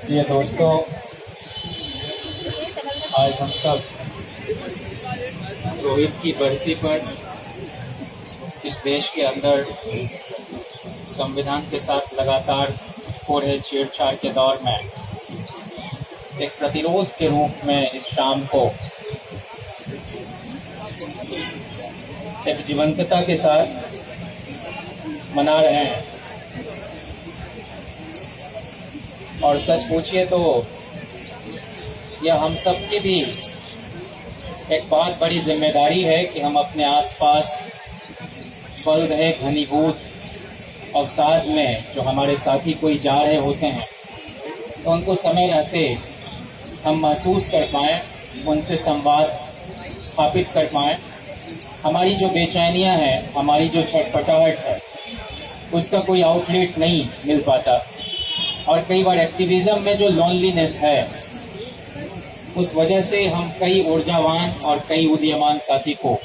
प्रिय दोस्तों, आज हम सब रोहित की बरसी पर इस देश के अंदर संविधान के साथ लगातार हो रहे छेड़छाड़ के दौर में एक प्रतिरोध के रूप में इस शाम को एक जीवंतता के साथ मना रहे हैं। और सच पूछिए तो यह हम सब की भी एक बहुत बड़ी जिम्मेदारी है कि हम अपने आसपास पल रहे घनीभूत अवसाद में जो हमारे साथी कोई जा रहे होते हैं तो उनको समय रहते हम महसूस कर पाएँ, उनसे संवाद स्थापित कर पाएँ। हमारी जो बेचैनियां हैं, हमारी जो छटपटाहट है, उसका कोई आउटलेट नहीं मिल पाता। और कई बार एक्टिविज्म में जो लोनलीनेस है, उस वजह से हम कई ऊर्जावान और कई उदीयमान साथी को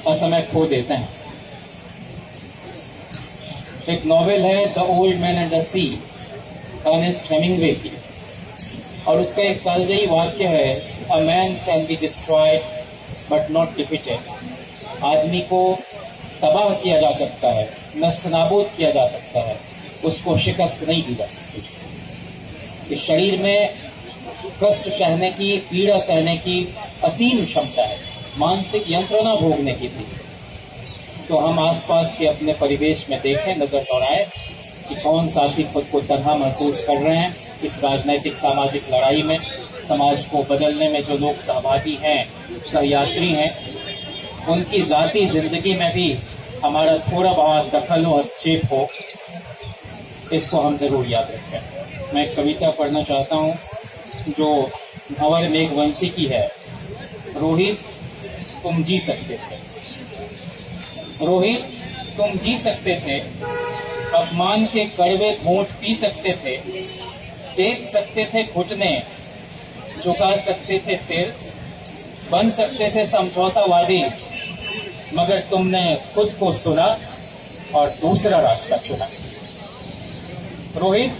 असमय खो देते हैं। एक नॉवेल है the old man and the sea, Ernest Hemingway की, और उसका एक कालजयी वाक्य है, a man can be destroyed but not defeated. आदमी को तबाह किया जा सकता है, नस्तनाबूद किया जा सकता है, उसको शिकस्त नहीं दी जा सकती। इस शरीर में कष्ट सहने की, पीड़ा सहने की असीम क्षमता है, मानसिक यंत्रणा भोगने की भी। तो हम आसपास के अपने परिवेश में देखें, नजर दौड़ाएं कि कौन साथी खुद को तन्हा महसूस कर रहे हैं इस राजनैतिक सामाजिक लड़ाई में। समाज को बदलने में जो लोग सहभागी हैं, सहयात्री हैं, उनकी जाती जिंदगी में भी हमारा थोड़ा बहुत दखल हो, हस्तक्षेप हो, इसको हम जरूर याद रखें। मैं एक कविता पढ़ना चाहता हूँ जो भंवर मेघवंशी की है। रोहित, तुम जी सकते थे। रोहित, तुम जी सकते थे, अपमान के कड़वे घूंट पी सकते थे, टेक सकते थे घुटने, झुका सकते थे सिर, बन सकते थे समझौतावादी, मगर तुमने खुद को सुना और दूसरा रास्ता चुना। रोहित,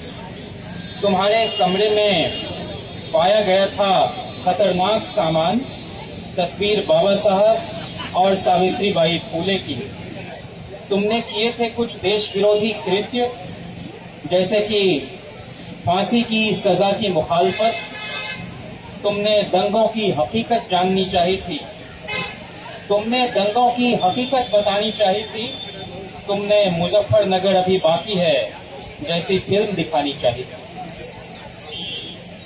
तुम्हारे कमरे में पाया गया था खतरनाक सामान, तस्वीर बाबा साहब और सावित्रीबाई फूले की। तुमने किए थे कुछ देश विरोधी कृत्य, जैसे कि फांसी की सजा की मुखालफत। तुमने दंगों की हकीकत जाननी चाहिए थी, तुमने दंगों की हकीकत बतानी चाहिए थी। तुमने मुजफ्फरनगर अभी बाकी है जैसी फिल्म दिखानी चाहिए थी।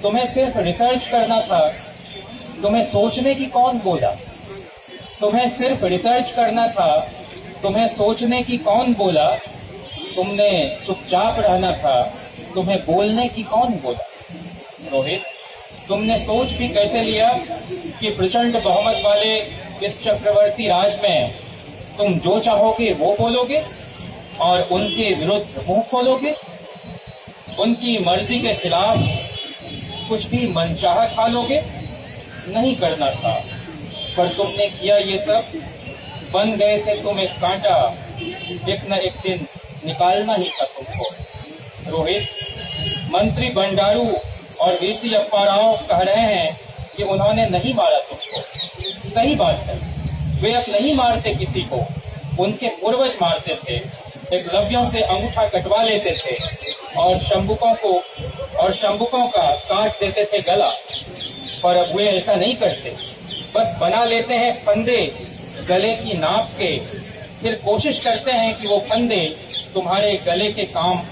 तुम्हें सिर्फ रिसर्च करना था, तुम्हें सोचने की कौन बोला? तुम्हें सिर्फ रिसर्च करना था, तुम्हें सोचने की कौन बोला? तुमने चुपचाप रहना था, तुम्हें बोलने की कौन बोला? रोहित, तुमने सोच भी कैसे लिया कि प्रचंड बहुमत वाले इस चक्रवर्ती राज में तुम जो चाहोगे वो बोलोगे और उनके विरुद्ध मुंह खोलोगे? उनकी मर्जी के खिलाफ कुछ भी मनचाहा खा लोगे? नहीं करना था, पर तुमने किया ये सब। बन गए थे तुम एक कांटा, एक न एक दिन निकालना ही था तुमको। रोहित, मंत्री बंडारू और वीसी अप्पा राव कह रहे हैं कि उन्होंने नहीं मारा तुमको। सही बात है, वे अब नहीं मारते किसी को, उनके पूर्वज मारते थे। एकलव्यों से अंगूठा कटवा लेते थे और शंबुकों का काट देते थे गला। पर अब वे ऐसा नहीं करते, बस बना लेते हैं फंदे गले की नाप के, फिर कोशिश करते हैं कि वो फंदे तुम्हारे गले के काम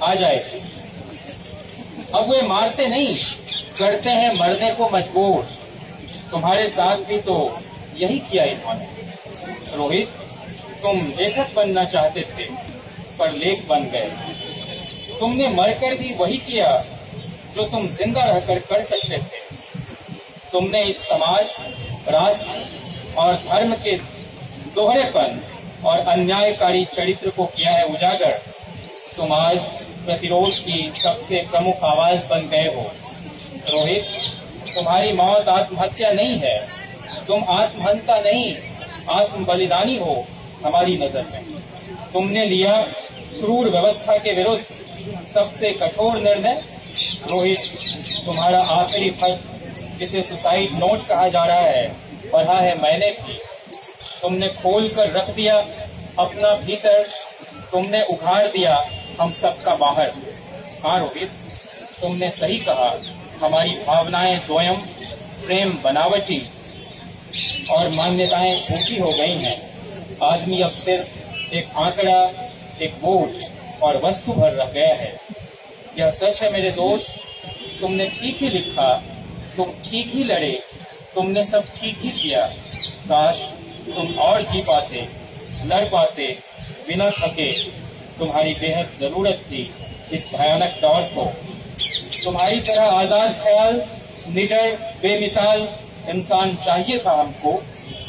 आ जाए। अब वे मारते नहीं, करते हैं मरने को मजबूर। तुम्हारे साथ भी तो यही किया इन्होंने। रोहित, तुम लेखक बनना चाहते थे पर लेख बन गए। तुमने मरकर भी वही किया जो तुम जिंदा रहकर कर सकते थे। तुमने इस समाज, राष्ट्र और धर्म के दोहरेपन और अन्यायकारी चरित्र को किया है उजागर। तुम आज प्रतिरोध की सबसे प्रमुख आवाज बन गए हो। रोहित, तुम्हारी मौत आत्महत्या नहीं है, तुम आत्महंता नहीं, आत्म बलिदानी हो हमारी नजर में। तुमने लिया क्रूर व्यवस्था के विरुद्ध सबसे कठोर निर्णय, रोहित, तुम्हारा आखिरी खत, जिसे सुसाइड नोट कहा जा रहा है, पढ़ा है मैंने भी। तुमने खोल कर रख दिया अपना भीतर, तुमने उघाड़ दिया हम सबका बाहर। हाँ रोहित, तुमने सही कहा, हमारी भावनाएं दोयम, प्रेम बनावटी और मान्यताएं झूठी हो गई हैं। आदमी अब सिर्फ एक आंकड़ा, एक बोझ और वस्तु भर रह गया है। यह सच है मेरे दोस्त, तुमने ठीक ही लिखा, तुम ठीक ही लड़े, तुमने सब ठीक ही किया। काश तुम और जी पाते, लड़ पाते, बिना थके। तुम्हारी बेहद जरूरत थी इस भयानक दौर को। तुम्हारी तरह आजाद ख्याल, निडर, बेमिसाल इंसान चाहिए था हमको।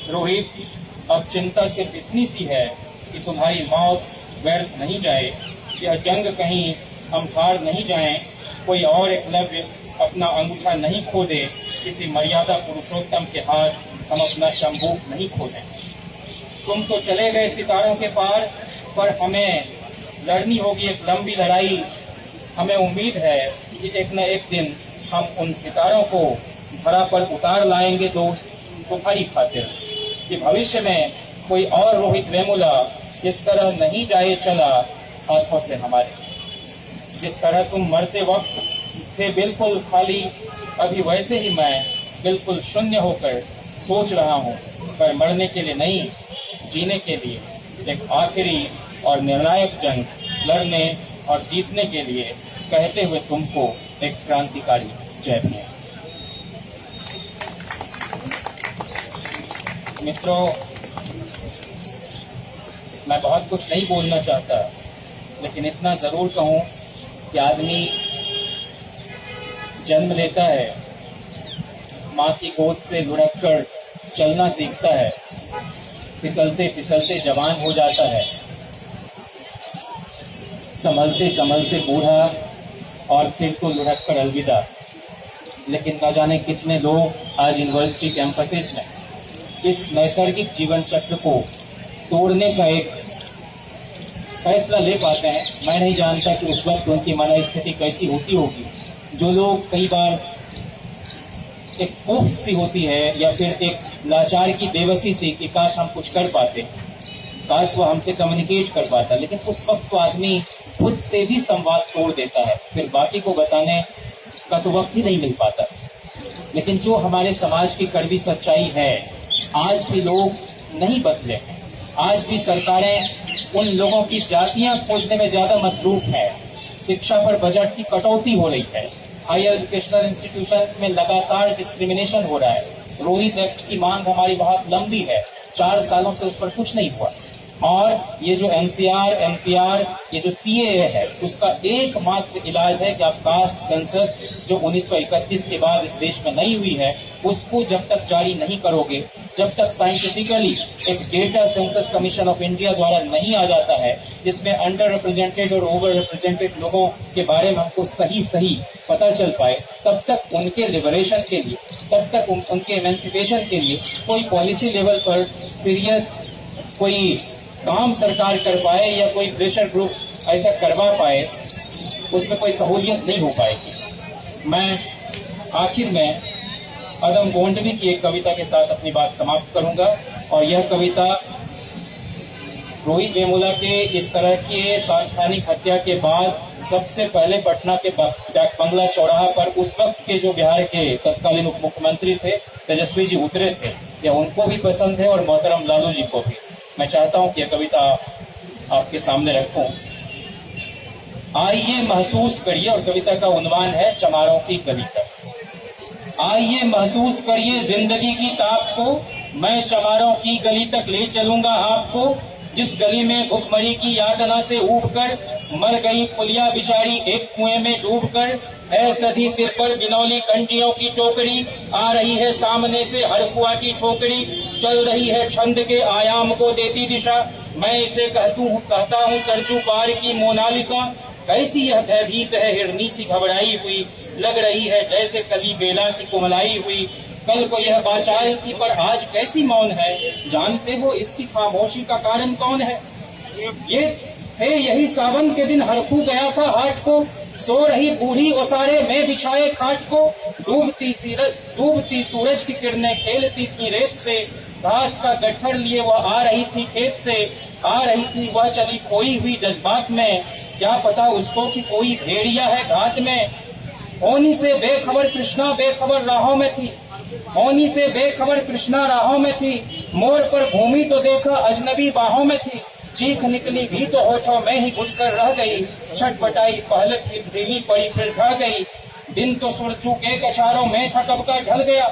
रोहित, अब चिंता सिर्फ इतनी सी है कि तुम्हारी मौत व्यर्थ नहीं जाए, यह जंग कहीं हम हार नहीं जाएं, कोई और एकलव्य अपना अंगूठा नहीं खो दे, किसी मर्यादा पुरुषोत्तम के हाथ हम अपना शंभू नहीं खो दें। तुम तो चले गए सितारों के पार, पर हमें लड़नी होगी एक लंबी लड़ाई। हमें उम्मीद है कि एक न एक दिन हम उन सितारों को धरा पर उतार लाएंगे दोस्त, तुम्हारी खातिर, कि भविष्य में कोई और रोहित वेमुला इस तरह नहीं जाए चला हाथों से हमारे। जिस तरह तुम मरते वक्त थे बिल्कुल खाली, अभी वैसे ही मैं बिल्कुल शून्य होकर सोच रहा हूँ, पर मरने के लिए नहीं, जीने के लिए एक आखिरी और निर्णायक जंग लड़ने और जीतने के लिए, कहते हुए तुमको एक क्रांतिकारी जय भीम। मित्रों, मैं बहुत कुछ नहीं बोलना चाहता, लेकिन इतना जरूर कहूं कि आदमी जन्म लेता है, माँ की गोद से लुढ़क कर चलना सीखता है, फिसलते फिसलते जवान हो जाता है, संभलते संभलते बूढ़ा और फिर तो लुढ़क कर अलविदा। लेकिन न जाने कितने लोग आज यूनिवर्सिटी कैंपसेस में इस नैसर्गिक जीवन चक्र को तोड़ने का एक फैसला ले पाते हैं। मैं नहीं जानता कि उस वक्त उनकी मनोस्थिति कैसी होती होगी। जो लोग कई बार एक कोफ्त सी होती है या फिर एक लाचार की बेबसी सी कि काश हम कुछ कर पाते, काश वो हमसे कम्युनिकेट कर पाता, लेकिन उस वक्त तो आदमी खुद से भी संवाद तोड़ देता है, फिर बाकी को बताने का तो वक्त ही नहीं मिल पाता। लेकिन जो हमारे समाज की कड़वी सच्चाई है, आज भी लोग नहीं बदले। आज भी सरकारें उन लोगों की जातियां खोजने में ज्यादा मसरूफ है। शिक्षा पर बजट की कटौती हो रही है। हायर एजुकेशनल इंस्टीट्यूशंस में लगातार डिस्क्रिमिनेशन हो रहा है। रोहित एक्ट की मांग हमारी बहुत लंबी है, 4 सालों से उस पर कुछ नहीं हुआ। और ये जो एनसीआर, एनपीआर, ये जो सीएए है, उसका एकमात्र इलाज है कि आप कास्ट सेंसस जो 1931 के बाद इस देश में नहीं हुई है, उसको जब तक जारी नहीं करोगे, जब तक साइंटिफिकली एक data census commission of India द्वारा नहीं आ जाता है, जिसमें अंडर रिप्रेजेंटेड और ओवर रिप्रेजेंटेड लोगों के बारे में हमको सही पता चल पाए, तब तक उनके लिबरेशन के लिए, तब तक उनके एमेंसिपेशन के लिए कोई पॉलिसी लेवल पर सीरियस कोई काम सरकार कर पाए या कोई प्रेशर ग्रुप ऐसा करवा पाए, उसमें कोई सहूलियत नहीं हो पाएगी। मैं आखिर में अदम गोंडवी की एक कविता के साथ अपनी बात समाप्त करूंगा, और यह कविता रोहित वेमुला के इस तरह के सांस्थानिक हत्या के बाद सबसे पहले पटना के डाक बंगला चौराहा पर उस वक्त के जो बिहार के तत्कालीन उप मुख्यमंत्री थे तेजस्वी जी उतरे थे, यह उनको भी पसंद है और मोहतरम लालू जी को भी। मैं चाहता हूं कि यह कविता आपके सामने रखूं। आइए महसूस करिए, और कविता का उन्वान है चमारों की गली तक। आइए महसूस करिए जिंदगी की ताप को, मैं चमारों की गली तक ले चलूंगा आपको, जिस गली में भुखमरी की यातना से ऊबकर मर गई पुलिया बिचारी एक कुएं में डूबकर, है सधी सिर पर बिनौली कंजियों की टोकरी, आ रही है सामने से हरकुआ की छोकरी, चल रही है छंद के आयाम को देती दिशा, मैं इसे कहता हूँ सरजू पार की मोनालिसा। कैसी यह भयभीत है हिरनी सी घबराई हुई, लग रही है जैसे कली बेला की कुमलाई हुई, कल को यह बाचाल थी पर आज कैसी मौन है, जानते हो इसकी खामोशी का कारण कौन है? ये हे यही सावन के दिन हरखू गया था हाट को, सो रही बूढ़ी ओसारे में बिछाए खाट को, डूबती सूरज की किरणें खेलती थी रेत से, घास का गट्ठर लिए वह आ रही थी खेत से, आ रही थी वह चली खोई हुई जज्बात में, क्या पता उसको कि कोई भेड़िया है घाट में। होनी से बेखबर कृष्णा बेखबर राहों में थी, होनी से बेखबर कृष्णा राहों में थी, मोर पर भूमि तो देखा अजनबी बाहों में थी, चीख निकली भी तो होठों में ही घुसकर रह गई, छटपटाई पहलक की ढीली पड़ी फिर ढह गई। दिन तो सरजू के कछारों में था कब का ढल गया,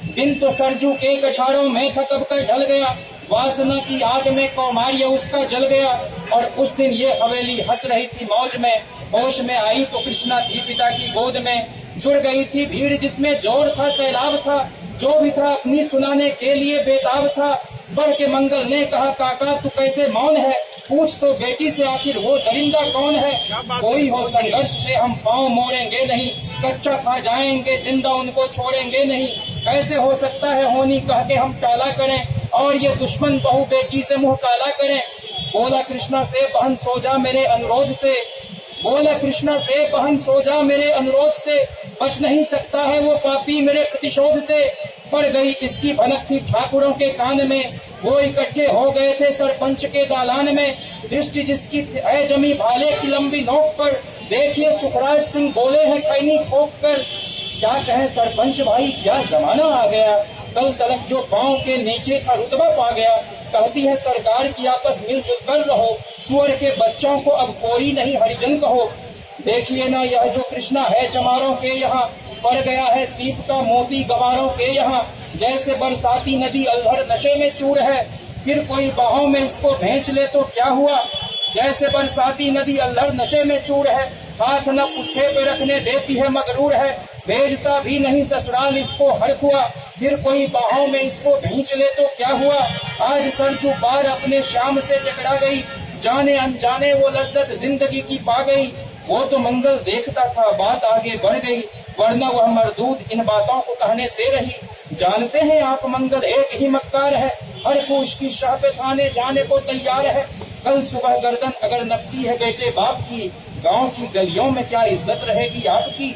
दिन तो सरजू के कछारों में था कब का ढल गया, वासना की आग में कौमार्य उसका जल गया। और उस दिन ये हवेली हंस रही थी मौज में, होश में आई तो कृष्णा थी पिता की गोद में, जुड़ गई थी भीड़ जिसमें जोर था सैलाब था, जो भी था अपनी सुनाने के लिए बेताब था। बढ़ के मंगल ने कहा काका तू कैसे मौन है, पूछ तो बेटी से आखिर वो दरिंदा कौन है। कोई हो संघर्ष से हम पाँव मोड़ेंगे नहीं, कच्चा खा जाएंगे जिंदा उनको छोड़ेंगे नहीं। कैसे हो सकता है होनी कह के हम टाला करें, और ये दुश्मन बहू बेटी से मुंह काला करें। बोला कृष्णा से बहन सो जा मेरे अनुरोध से, बोला कृष्णा से बहन सो जा मेरे अनुरोध से, बच नहीं सकता है वो पापी मेरे प्रतिशोध से। पड़ गई इसकी भनक थी ठाकुरों के कान में, वो इकट्ठे हो गए थे सरपंच के दालान में। दृष्टि जिसकी है जमी भाले की लंबी नोक पर, देखिए सुखराज सिंह बोले हैं खैनी ठोक कर। क्या कहें सरपंच भाई क्या जमाना आ गया, कल तलक जो पांव के नीचे था रुतबा पा गया। कहती है सरकार की आपस मिलजुल कर रहो, सुअर के बच्चों को अब कोई नहीं हरिजन कहो। देखिए ना यह जो कृष्णा है चमारों के यहाँ, पड़ गया है सीप का मोती गवारों के यहाँ। जैसे बरसाती नदी अलहर नशे में चूर है, फिर कोई बाहों में इसको भेंच ले तो क्या हुआ। जैसे बरसाती नदी अल्हड़ नशे में चूर है, हाथ न पुट्ठे पे रखने देती है मगरूर है। भेजता भी नहीं ससुराल इसको हड़क हुआ, फिर कोई बाहों में इसको भींच ले तो क्या हुआ। आज सरजू पार अपने शाम से टकरा गई, जाने अनजाने वो लज्जत जिंदगी की पा गई। वो तो मंगल देखता था बात आगे बढ़ गई, वरना वह मरदूद इन बातों को कहने से रही। जानते हैं आप मंगल एक ही मक्कार है, हर को उसकी शाह पे थाने जाने को तैयार है। कल सुबह गर्दन अगर नपती है बेटे बाप की, गांव की गलियों में क्या इज्जत रहेगी आपकी।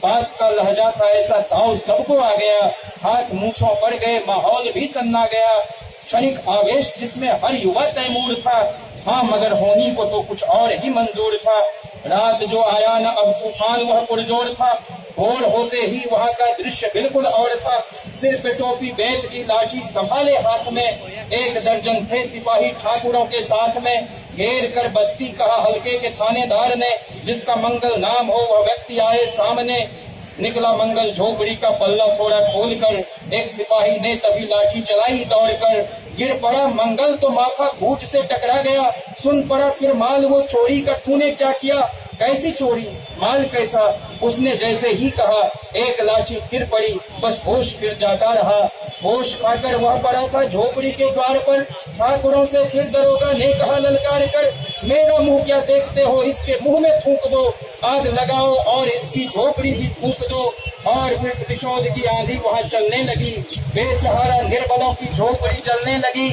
बात का लहजा था ऐसा ताव सबको आ गया, हाथ मूंछों पड़ गए माहौल भी सन्ना गया। क्षणिक आवेश जिसमें हर युवा तैमूर था, हाँ मगर होनी को तो कुछ और ही मंजूर था। रात जो आया न अब तूफान वह पुरजोर था, भोर होते ही वहाँ का दृश्य बिल्कुल और था। सिर पे टोपी बेत की लाठी संभाले हाथ में, एक दर्जन थे सिपाही ठाकुरों के साथ में। घेर कर बस्ती कहा हल्के के थानेदार ने, जिसका मंगल नाम हो वह व्यक्ति आए सामने। निकला मंगल झोपड़ी का पल्ला थोड़ा खोल कर, एक सिपाही ने तभी लाठी चलाई दौड़ कर। गिर पड़ा मंगल तो माथा कूट से टकरा गया, सुन पड़ा फिर माल वो चोरी का तूने क्या किया। कैसी चोरी माल कैसा, उसने जैसे ही कहा एक लाठी फिर पड़ी, बस होश फिर जाता रहा। होश खाकर वह पड़ा था झोपड़ी के द्वार पर, ठाकुरों से फिर दरोगा ने कहा ललकार कर, मेरा मुंह क्या देखते हो इसके मुंह में थूक दो, आग लगाओ और इसकी झोपड़ी भी फूंक दो। और फिर प्रतिशोध की आंधी वहाँ चलने लगी, बेसहारा निर्बलों की झोपड़ी जलने लगी।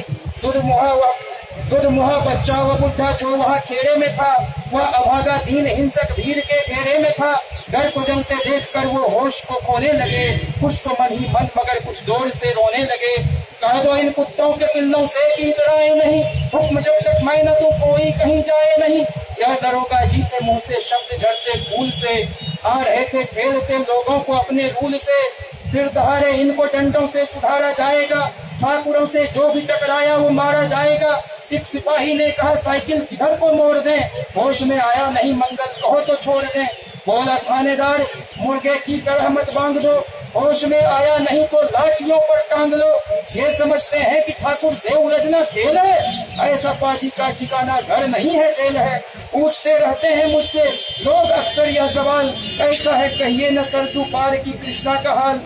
दुधमुहा बच्चा व बुढ़ा जो वहाँ खेड़े में था, वह अभागा दीन हिंसक भीड़ के घेरे में था। घर को जलते देखकर वो होश को खोने लगे, कुछ तो मन ही मन मगर कुछ जोर से रोने लगे। कह दो इन कुत्तों के पिल्लों से कि इतराए नहीं, हुक्म जब तक मैं न तो कोई कहीं जाए नहीं। यह दरोगा जी के मुंह से शब्द झड़ते फूल से, आ रहे थे खेलते लोगों को अपने रूल से। फिर दहाड़े इनको डंडों से सुधारा जाएगा, ठाकुरों से जो भी टकराया वो मारा जाएगा। एक सिपाही ने कहा साइकिल किधर को मोड़ दें, होश में आया नहीं मंगल कहो तो छोड़ दें। बोला थानेदार मुर्गे की तरह मत बांध दो, होश में आया नहीं तो लाठियों पर टांग लो। ये समझते हैं कि ठाकुर से उलझना खेल है, ऐसा पाजी का ठिकाना घर नहीं है जेल है। पूछते रहते हैं मुझसे लोग अक्सर यह सवाल, कैसा है कहिए न सरजू पार की कृष्णा का हाल।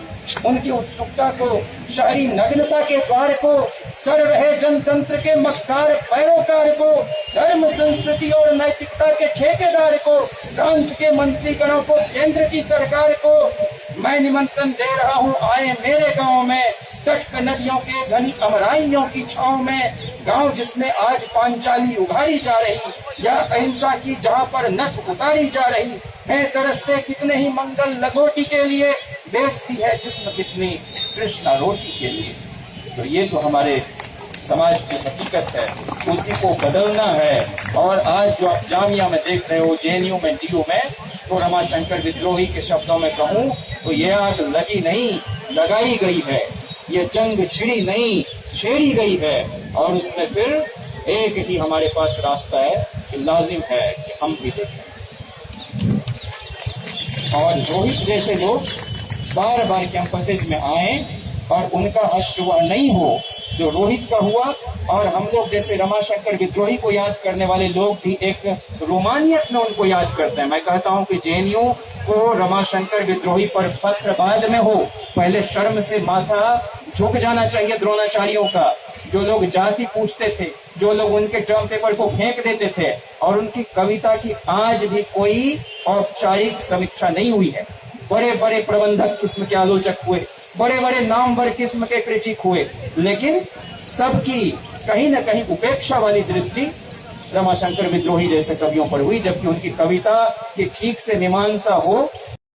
उनकी उत्सुकता को, शहरी नग्नता के द्वार को सड़ रहे जनतंत्र के मक्कार पैरोकार को, धर्म संस्कृति और नैतिकता के ठेकेदार को, प्रांत के मंत्रीगणों को, केंद्र की सरकार को मैं निमंत्रण दे रहा हूं, आए मेरे गांव में, तट पे नदियों के घनी अमराइयों की छांव में, गांव जिसमें आज पांचाली उभारी जा रही, या अहिंसा की जहां पर नथ उतारी जा रही है, तरसते कितने ही मंगल लंगोटी के लिए, बेचती है जिस्म कितनी कृष्णा रोटी के लिए। तो ये तो हमारे समाज की हकीकत है, उसी को बदलना है। और आज जो आप जामिया में देख रहे हो, जेएनयू में, डीयू में, तो रमाशंकर विद्रोही के शब्दों में कहूं तो ये आग लगी नहीं, लगाई गई है, ये जंग छिड़ी नहीं, छेड़ी गई है। और उसमें फिर एक ही हमारे पास रास्ता है कि लाजिम है कि हम भी देखें। और रोहित जैसे लोग बार बार कैंपसेस में आए और उनका हश्र हुआ नहीं हो जो रोहित का हुआ, और हम लोग जैसे रमाशंकर विद्रोही को याद करने वाले लोग भी एक रोमानियत में उनको याद करते हैं। मैं कहता हूं कि जेएनयू को रमाशंकर विद्रोही पर फख्र बाद में हो, पहले शर्म से माथा झुक जाना चाहिए द्रोणाचार्यों का। जो लोग जाति पूछते थे, जो लोग उनके टर्म पेपर को फेंक देते थे, और उनकी कविता की आज भी कोई औपचारिक समीक्षा नहीं हुई है। बड़े बड़े प्रबंधक किस्म के आलोचक हुए, बड़े बड़े नामवर किस्म के क्रिटिक हुए, लेकिन सबकी कहीं न कहीं उपेक्षा वाली दृष्टि रमाशंकर विद्रोही जैसे कवियों पर हुई, जबकि उनकी कविता की ठीक से मीमांसा हो